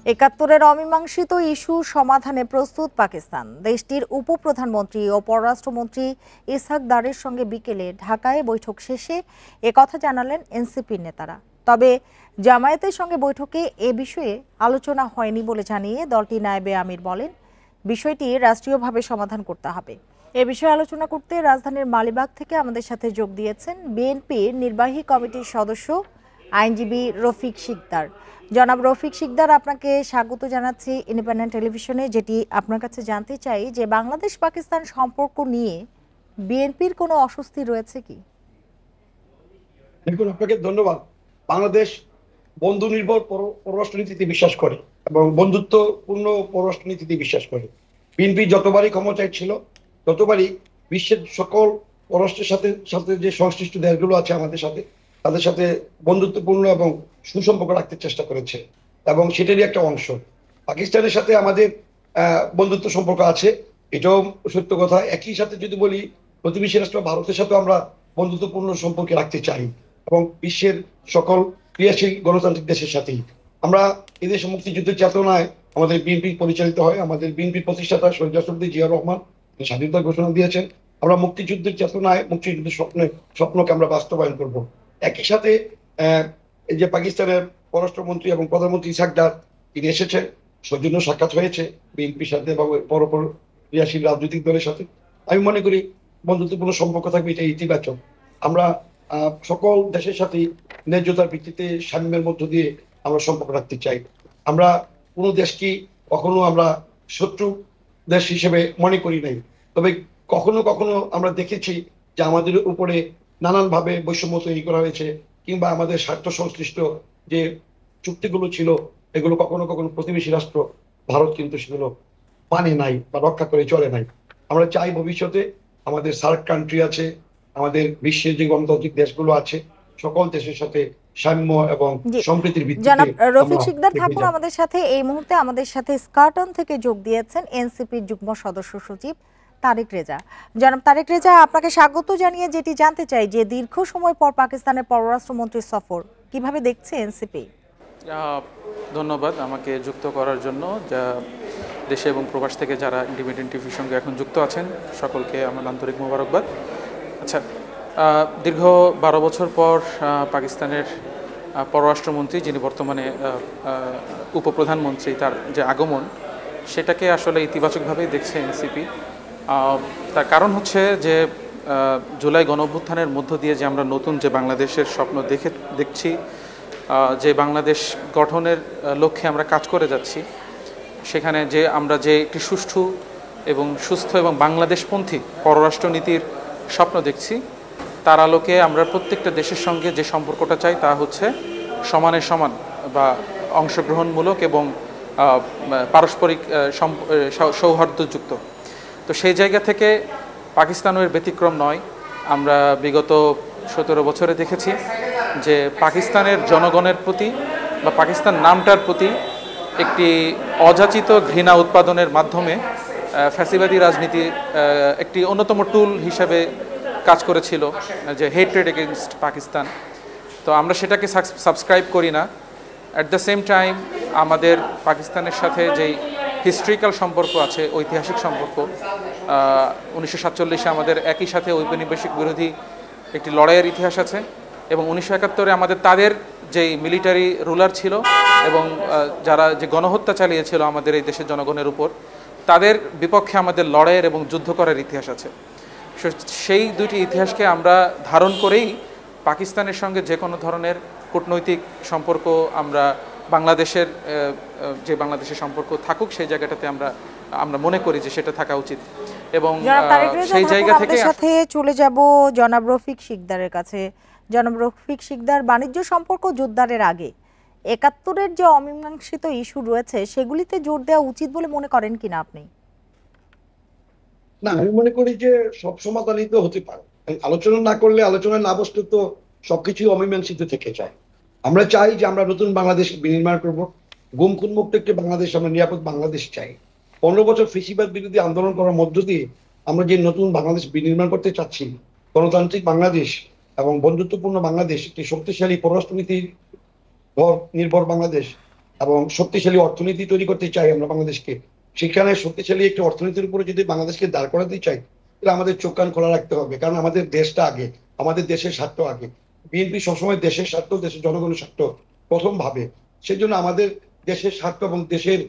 একাত্তরের অমীমাংসিত ইস্যু সমাধানে প্রস্তুত পাকিস্তান। দেশটির উপপ্রধানমন্ত্রী ও পররাষ্ট্রমন্ত্রী ইসহাক দারের সঙ্গে বিকেলে ঢাকায় বৈঠক শেষে একথা জানালেন এনসিপির নেতারা। তবে জামায়াতের সঙ্গে বৈঠকে এ বিষয়ে আলোচনা হয়নি বলে জানিয়ে দলটির নায়েবে আমির বলেন, বিষয়টি রাষ্ট্রীয়ভাবে সমাধান করতে হবে। এ বিষয়ে আলোচনা করতে রাজধানীর মালিবাগ থেকে আমাদের সাথে যোগ দিয়েছেন বিএনপির নির্বাহী কমিটির সদস্য আইনজীবী রফিক শিকদার। জনাব রফিক শিকদার, আপনাকে স্বাগত জানাচ্ছি ইন্ডিপেন্ডেন্ট টেলিভিশনে। যেটি আপনার কাছে জানতে চাই যে বাংলাদেশ পাকিস্তান সম্পর্ক নিয়ে বিএনপির কোনো অস্বস্তি রয়েছে কি? দেখুন, আপনাকে ধন্যবাদ। বাংলাদেশ বন্ধু নির্ভর পররাষ্ট্রনীতিতে বিশ্বাস করে এবং বন্ধুত্বপূর্ণ পররাষ্ট্রনীতিতে বিশ্বাস করে। বিএনপি যতবারই ক্ষমতায় ছিল ততবারই বিশ্বের সকল পররাষ্ট্রের সাথে সাথে যে সংশ্লিষ্ট দেশগুলো আছে আমাদের সাথে, তাদের সাথে বন্ধুত্বপূর্ণ এবং সুসম্পর্ক রাখতে চেষ্টা করেছে এবং সেটারই একটা অংশ। পাকিস্তানের সাথে আমাদের বন্ধুত্ব সম্পর্ক আছে, এটাও সত্য কথা। একই সাথে যদি বলি, প্রতিবেশী রাষ্ট্র ভারতের সাথে আমরা বন্ধুত্বপূর্ণ সম্পর্কে রাখতে চাই এবং বিশ্বের সকল ক্রিয়াশীল গণতান্ত্রিক দেশের সাথেই। আমরা এদেশে মুক্তিযুদ্ধের চেতনায় আমাদের বিএনপি পরিচালিত হয়। আমাদের বিএনপি প্রতিষ্ঠাতা শহীদ রাষ্ট্রপতি জিয়া রহমান স্বাধীনতার ঘোষণা দিয়েছেন। আমরা মুক্তিযুদ্ধের চেতনায় মুক্তিযুদ্ধের স্বপ্নকে আমরা বাস্তবায়ন করব। একই সাথে এই যে পাকিস্তানের পররাষ্ট্রমন্ত্রী এবং প্রধানমন্ত্রী ইসহাক ডার, তিনি এসেছেন, সৌজন্য সাক্ষাৎ হয়েছে বিএনপির সাথে এবং পরপর ক্রিয়াশীল রাজনৈতিক দলের সাথে। আমি মনে করি বন্ধুত্বপূর্ণ সম্পর্ক থাকবে, এটা ইতিবাচক। আমরা সকল দেশের সাথে ন্যায্যতার ভিত্তিতে সাম্যের মধ্য দিয়ে আমরা সম্পর্ক রাখতে চাই। আমরা কোনো দেশকে কখনো আমরা শত্রু দেশ হিসেবে মনে করি নাই। তবে কখনো কখনো আমরা দেখেছি যে আমাদের উপরে নানানভাবে বৈষম্য তৈরি করা হয়েছে, কিংবা আমাদের স্বার্থ সংশ্লিষ্ট যে চুক্তিগুলো ছিল এগুলো কখনো কখনো প্রতিবেশী রাষ্ট্র ভারত কিন্তু সেগুলো মানে নাই বা রক্ষা করে চলে নাই। আমরা চাই ভবিষ্যতে আমাদের সার্ক কান্ট্রি আছে, আমাদের বিশ্বের যে গণতান্ত্রিক দেশগুলো আছে, সকল দেশের সাথে সাম্য এবং সম্প্রীতির ভিত্তিতে। জনাব রফিক শিকদার থাকুন আমাদের সাথে। এই মুহূর্তে আমাদের সাথে স্কার্টন থেকে যোগ দিয়েছেন এনসিপির যুগ্ম সদস্য সচিব তারেক রেজা। জনাব তারেক রেজা, আপনাকে স্বাগত জানিয়ে যেটি জানতে চাই যে দীর্ঘ সময় পর পাকিস্তানের পররাষ্ট্রমন্ত্রীর সফর কিভাবে দেখছে এনসিপি? ধন্যবাদ আমাকে যুক্ত করার জন্য। যা দেশে এবং প্রবাস থেকে যারা ইন্ডিপেন্ডেন্ট টিভির সঙ্গে এখন যুক্ত আছেন সকলকে আমার আন্তরিক মোবারকবাদ। আচ্ছা, দীর্ঘ 12 বছর পর পাকিস্তানের পররাষ্ট্রমন্ত্রী, যিনি বর্তমানে উপপ্রধানমন্ত্রী, তার যে আগমন, সেটাকে আসলে ইতিবাচকভাবেই দেখছে এনসিপি। তার কারণ হচ্ছে যে জুলাই গণঅভ্যুত্থানের মধ্য দিয়ে যে আমরা নতুন যে বাংলাদেশের স্বপ্ন দেখছি, যে বাংলাদেশ গঠনের লক্ষ্যে আমরা কাজ করে যাচ্ছি, সেখানে যে আমরা যে একটি সুষ্ঠু এবং সুস্থ এবং বাংলাদেশপন্থী পররাষ্ট্রনীতির স্বপ্ন দেখছি, তার আলোকে আমরা প্রত্যেকটা দেশের সঙ্গে যে সম্পর্কটা চাই তা হচ্ছে সমানে সমান বা অংশগ্রহণমূলক এবং পারস্পরিক সৌহার্দ্যযুক্ত। তো সেই জায়গা থেকে পাকিস্তানের ব্যতিক্রম নয়। আমরা বিগত 17 বছরে দেখেছি যে পাকিস্তানের জনগণের প্রতি বা পাকিস্তান নামটার প্রতি একটি অযাচিত ঘৃণা উৎপাদনের মাধ্যমে ফ্যাসিবাদী রাজনীতি একটি অন্যতম টুল হিসাবে কাজ করেছিল, যে হেট্রেড এগেইনস্ট পাকিস্তান। তো আমরা সেটাকে সাবস্ক্রাইব করি না। অ্যাট দ্য সেম টাইম আমাদের পাকিস্তানের সাথে যেই হিস্ট্রিক্যাল সম্পর্ক আছে, ঐতিহাসিক সম্পর্ক, 1947-এ আমাদের একই সাথে ঔপনিবেশিক বিরোধী একটি লড়াইয়ের ইতিহাস আছে, এবং 1971-এ আমাদের তাদের যেই মিলিটারি রুলার ছিল এবং যারা যে গণহত্যা চালিয়েছিল আমাদের এই দেশের জনগণের উপর, তাদের বিপক্ষে আমাদের লড়াইয়ের এবং যুদ্ধ করার ইতিহাস আছে। সেই দুটি ইতিহাসকে আমরা ধারণ করেই পাকিস্তানের সঙ্গে যে কোনো ধরনের কূটনৈতিক সম্পর্ক আমরা বাংলাদেশের সম্পর্ক থাকুক, সেই জায়গাটাতে আমরা মনে করি যে সেটা থাকা উচিত। এবং সেই জায়গা থেকে সাথে চলে যাব জনাব রফিক শিকদারের কাছে। জনাব রফিক শিকদার, বাণিজ্য সম্পর্ক জোরদারের আগে 71-এর যে অমীমাংসিত ইস্যু রয়েছে সেগুলিতে জোর দেওয়া উচিত বলে মনে করেন কিনা আপনি? না, আমি মনে করি যে সব সমাধানিত হতে পারে। আলোচনা না করলে, আলোচনা না বসলে তো সবকিছু অমীমাংসিত থেকে যায়। আমরা চাই যে আমরা নতুন বাংলাদেশ বিনির্মাণ করবো, গুম খুন মুক্ত একটি বাংলাদেশ, আমরা নিরাপদ বাংলাদেশ চাই। 15 বছর ফ্যাসিবাদ বিরোধী আন্দোলন করার মধ্য দিয়ে আমরা যে নতুন বাংলাদেশ বিনির্মাণ করতে চাচ্ছি, গণতান্ত্রিক বাংলাদেশ এবং বন্ধুত্বপূর্ণ বাংলাদেশ, একটি শক্তিশালী পররাষ্ট্রনীতি নির্ভর বাংলাদেশ, এবং শক্তিশালী অর্থনীতি তৈরি করতে চাই আমরা বাংলাদেশকে, সেখানে শক্তিশালী একটি অর্থনীতির উপরে যদি বাংলাদেশকে দাঁড় করাতে চাই, তাহলে আমাদের চোখ কান খোলা রাখতে হবে, কারণ আমাদের দেশটা আগে, আমাদের দেশের স্বার্থ আগে। বিএনপি সবসময় দেশের স্বার্থ, দেশের জনগণের স্বার্থ প্রথম ভাবে। সেজন্য আমাদের দেশের স্বার্থ এবং দেশের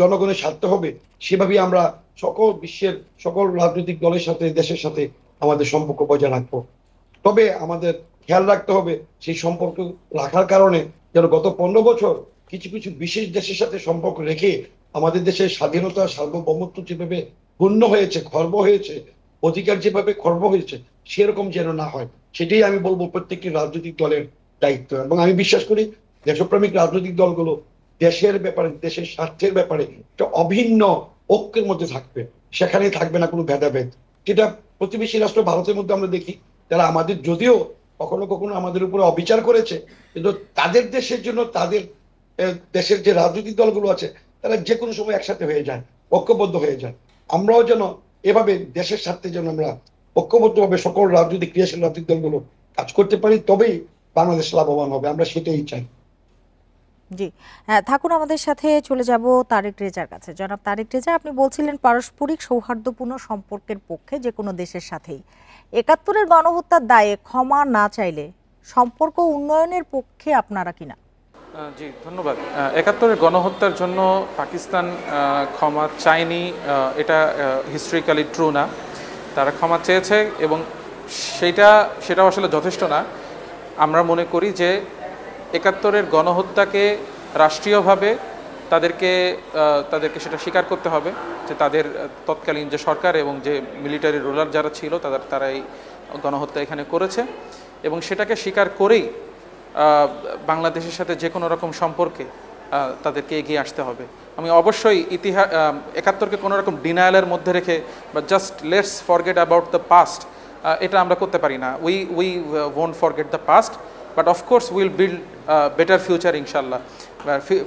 জনগণের স্বার্থ হবে, সেভাবেই আমরা সকল বিশ্বের সকল রাজনৈতিক দলের সাথে, দেশের সাথে আমাদের সম্পর্ক বজায় রাখবো। তবে আমাদের খেয়াল রাখতে হবে সেই সম্পর্ক রাখার কারণে যেন গত 15 বছর কিছু কিছু বিশেষ দেশের সাথে সম্পর্ক রেখে আমাদের দেশের স্বাধীনতা, সার্বভৌমত্ব যেভাবে পূর্ণ হয়েছে, খর্ব হয়েছে, অধিকার যেভাবে খর্ব হয়েছে, সেরকম যেন না হয়, সেটাই আমি বলবো প্রত্যেকটি রাজনৈতিক দলের দায়িত্ব। এবং আমি বিশ্বাস করি দেশপ্রেমিক রাজনৈতিক দলগুলো দেশের ব্যাপারে, দেশের স্বার্থের ব্যাপারে একটা অভিন্ন ঐক্যের মধ্যে থাকবে, সেখানে থাকবে না কোনো ভেদাভেদ। যেটা প্রতিবেশী রাষ্ট্র ভারতের মধ্যে আমরা দেখি, তারা আমাদের যদিও কখনো কখনো আমাদের উপরে অবিচার করেছে, কিন্তু তাদের দেশের জন্য তাদের দেশের যে রাজনৈতিক দলগুলো আছে তারা যে কোনো সময় একসাথে হয়ে যায়, ঐক্যবদ্ধ হয়ে যায়। আমরাও যেন এভাবে দেশের স্বার্থে যেন আমরা ঐক্যবদ্ধভাবে সকল রাজনৈতিক ক্রিয়াশীল রাজনৈতিক দলগুলো কাজ করতে পারি, তবেই বাংলাদেশ লাভবান হবে, আমরা সেটাই চাই। জি, হ্যাঁ, থাকুন আমাদের সাথে। চলে যাব তারেক রেজার কাছে। জনাব তারেক রেজা, আপনি বলছিলেন পারস্পরিক সৌহার্দ্যপূর্ণ সম্পর্কের পক্ষে যে কোনো দেশের সাথেই। ৭১-এর গণহত্যার দায়ে ক্ষমা না চাইলে সম্পর্ক উন্নয়নের পক্ষে আপনারা কিনা? জি, ধন্যবাদ। ৭১-এর গণহত্যার জন্য পাকিস্তান ক্ষমা চায়নি, এটা হিস্ট্রিক্যালি ট্রু না। তারা ক্ষমা চেয়েছে এবং সেটাও আসলে যথেষ্ট না। আমরা মনে করি যে ৭১-এর গণহত্যাকে রাষ্ট্রীয়ভাবে তাদেরকে সেটা স্বীকার করতে হবে যে তাদের তৎকালীন যে সরকার এবং যে মিলিটারি রুলার যারা ছিল তারা এই গণহত্যা এখানে করেছে, এবং সেটাকে স্বীকার করেই বাংলাদেশের সাথে যে কোনো রকম সম্পর্কে তাদেরকে এগিয়ে আসতে হবে। আমি অবশ্যই ৭১-কে কোনো রকম ডিনায়ালের মধ্যে রেখে বা just let's forget about the past, এটা আমরা করতে পারি না। We won't forget the past, but of course will build better future ইনশাল্লাহ।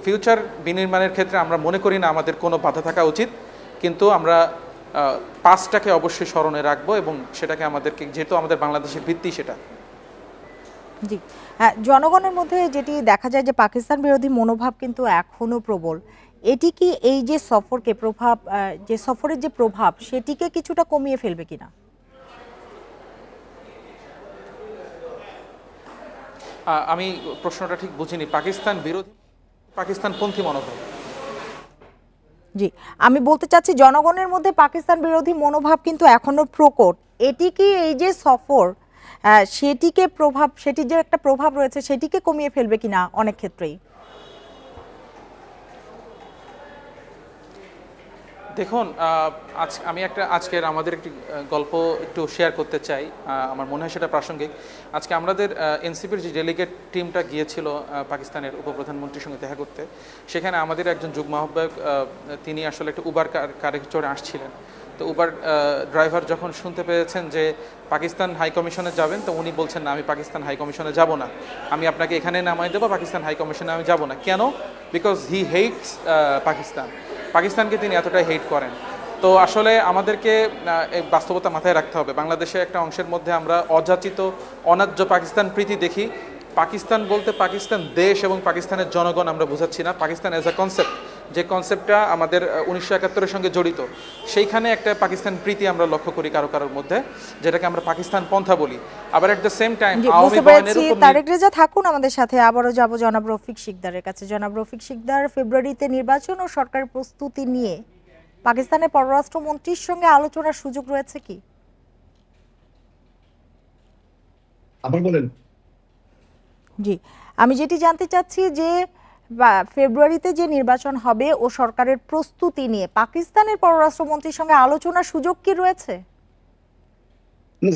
ফিউচার বিনির্মাণের ক্ষেত্রে আমরা মনে করি না আমাদের কোনো বাধা থাকা উচিত, কিন্তু আমরা পাস্টটাকে অবশ্যই স্মরণে রাখবো এবং সেটাকে আমাদেরকে, যেহেতু আমাদের বাংলাদেশের ভিত্তি সেটা। জি, হ্যাঁ, জনগণের মধ্যে যেটি দেখা যায় যে পাকিস্তান বিরোধী মনোভাব কিন্তু এখনো প্রবল। এটি কি এই যে সফরের যে প্রভাব সেটিকে কিছুটা কমিয়ে ফেলবে কিনা? আমি প্রশ্নটা ঠিক বুঝিনি। পাকিস্তান বিরোধী, পাকিস্তানপন্থী মনোভাব? জি, আমি বলতে চাচ্ছি জনগণের মধ্যে পাকিস্তান বিরোধী মনোভাব কিন্তু এখনো প্রকট। এটি কি এই যে সফর সেটির যে একটা প্রভাব রয়েছে সেটিকে কমিয়ে ফেলবে কিনা অনেক ক্ষেত্রেই? দেখুন, আমি আজকের আমাদের একটি গল্প একটু শেয়ার করতে চাই, আমার মনে হয় সেটা প্রাসঙ্গিক। আজকে আমাদের এনসিপির যে ডেলিগেট টিমটা গিয়েছিল পাকিস্তানের উপপ্রধানমন্ত্রীর সঙ্গে দেখা করতে, সেখানে আমাদের একজন যুগ্ম আহ্বায়ক, তিনি আসলে একটা উবার কারে চড়ে আসছিলেন। তো উবার ড্রাইভার যখন শুনতে পেয়েছেন যে পাকিস্তান হাই কমিশনে যাবেন, তো উনি বলছেন না, আমি পাকিস্তান হাই কমিশনে যাব না, আমি আপনাকে এখানে নামাই দেবো, পাকিস্তান হাই কমিশনে আমি যাব না। কেন? বিকজ হি হেটস পাকিস্তানকে তিনি এতটাই হেট করেন। তো আসলে আমাদেরকে এই বাস্তবতা মাথায় রাখতে হবে। বাংলাদেশে একটা অংশের মধ্যে আমরা অযাচিত অন্যায্য পাকিস্তান প্রীতি দেখি। পাকিস্তান বলতে পাকিস্তান দেশ এবং পাকিস্তানের জনগণ আমরা বোঝাচ্ছি না, পাকিস্তান অ্যাজ আ কনসেপ্ট, যে কনসেপ্টটা আমাদের 1971-এর সঙ্গে জড়িত, সেইখানে একটা পাকিস্তান প্রীতি আমরা লক্ষ্য করি কারো কারোর মধ্যে, যেটাকে আমরা পাকিস্তান পন্থা বলি। আবার at the same time Awami বাহিনীর উপর। তারেক রেজা, থাকুন আমাদের সাথে। আবারও যাব জনাব রফিক শিকদারের কাছে। জনাব রফিক শিকদার, ফেব্রুয়ারিতে নির্বাচন ও সরকারের প্রস্তুতি নিয়ে পাকিস্তানের পররাষ্ট্রমন্ত্রীর সঙ্গে আলোচনার সুযোগ রয়েছে কি? আপনি বলেন। জি, আমি যেটি জানতে চাচ্ছি যে ফেব্রুয়ারিতে যে নির্বাচন হবে ও সরকারের প্রস্তুতি নিয়ে পাকিস্তানের পররাষ্ট্রমন্ত্রীর সঙ্গে আলোচনার সুযোগ কি রয়েছে?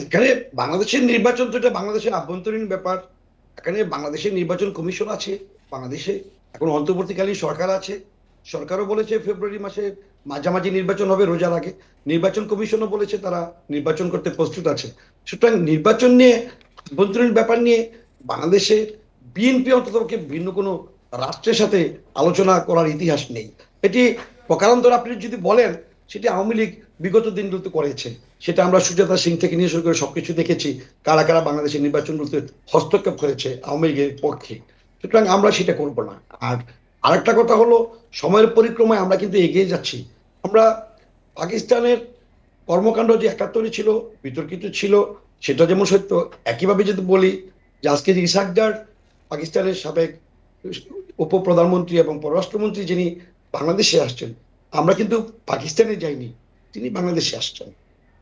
এখানে বাংলাদেশের নির্বাচন তো এটা বাংলাদেশের আভ্যন্তরীণ ব্যাপার। এখানে বাংলাদেশের নির্বাচন কমিশন আছে, বাংলাদেশে এখন অন্তর্বর্তীকালীন সরকার আছে, সরকারও বলেছে ফেব্রুয়ারি মাসে মাঝামাঝি নির্বাচন হবে, রোজার আগে। নির্বাচন কমিশনও বলেছে তারা নির্বাচন করতে প্রস্তুত আছে। সুতরাং নির্বাচন নিয়ে, আভ্যন্তরীণ ব্যাপার নিয়ে বাংলাদেশে বিএনপি অন্ততপক্ষে ভিন্ন কোনো রাষ্ট্রের সাথে আলোচনা করার ইতিহাস নেই। এটি প্রকারান্তর আপনি যদি বলেন, সেটি আওয়ামী লীগ বিগত দিনগুলোতে করেছে, সেটা আমরা সুজাতা সিং থেকে নিয়ে শুরু করে সবকিছু দেখেছি, কারা কারা বাংলাদেশের নির্বাচনগুলোতে হস্তক্ষেপ করেছে আওয়ামী লীগের পক্ষে। সুতরাং আমরা সেটা করব না। আর আরেকটা কথা হলো, সময়ের পরিক্রমায় আমরা কিন্তু এগিয়ে যাচ্ছি। আমরা পাকিস্তানের কর্মকাণ্ড যে ৭১ ছিল, বিতর্কিত ছিল, সেটা যেমন সত্য, একইভাবে যদি বলি যে আজকে যে ইসহাক ডার, পাকিস্তানের সাবেক উপপ্রধানমন্ত্রী এবং পররাষ্ট্রমন্ত্রী, যিনি বাংলাদেশে আসছেন, আমরা কিন্তু পাকিস্তানে যাইনি, তিনি বাংলাদেশে আসছেন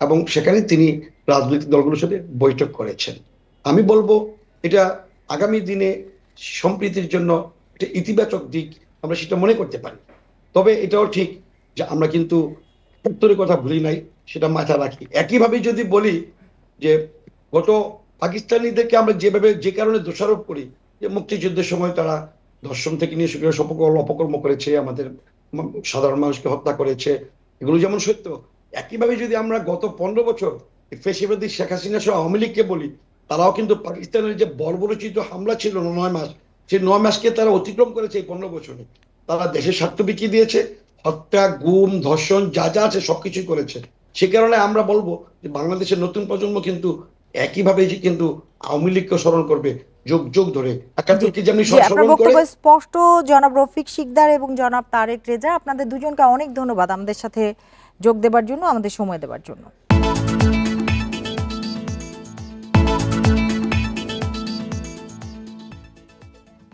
এবং সেখানে তিনি রাজনৈতিক দলগুলোর সাথে বৈঠক করেছেন। আমি বলবো এটা আগামী দিনে সম্প্রীতির জন্য একটা ইতিবাচক দিক, আমরা সেটা মনে করতে পারি। তবে এটাও ঠিক যে আমরা কিন্তু ৭১-এর কথা ভুলি নাই, সেটা মাথায় রাখি। একইভাবে যদি বলি যে গত পাকিস্তানিদেরকে আমরা যেভাবে যে কারণে দোষারোপ করি যে মুক্তিযুদ্ধের সময় তারা ধর্ষণ থেকে নিয়ে শুরু করে অপকর্ম করেছে, আমাদের সাধারণ মানুষকে হত্যা করেছে, এগুলো যেমন সত্য, একইভাবে যদি আমরা গত 15 বছর ফ্যাসিবাদী শেখ হাসিনা সহ আওয়ামী লীগকে বলি, তারাও কিন্তু পাকিস্তানের যে বর্বরচিত হামলা ছিল 9 মাস, সেই 9 মাসকে তারা অতিক্রম করেছে এই 15 বছরে। তারা দেশের স্বার্থ বিকিয়ে দিয়েছে, হত্যা, গুম, ধর্ষণ যা যা আছে সবকিছুই করেছে। সে কারণে আমরা বলবো যে বাংলাদেশের নতুন প্রজন্ম কিন্তু একইভাবে কিন্তু আওয়ামী লীগকে স্মরণ করবে যুগ যুগ ধরে, ৭১-কে যেমনি জি, আপনার স্মরণ করে। বক্তব্য স্পষ্ট জনাব রফিক শিকদার এবং জনাব তারেক রেজা, আপনাদের দুজনকে অনেক ধন্যবাদ আমাদের সাথে যোগ দেবার জন্য, আমাদের সময় দেবার জন্য।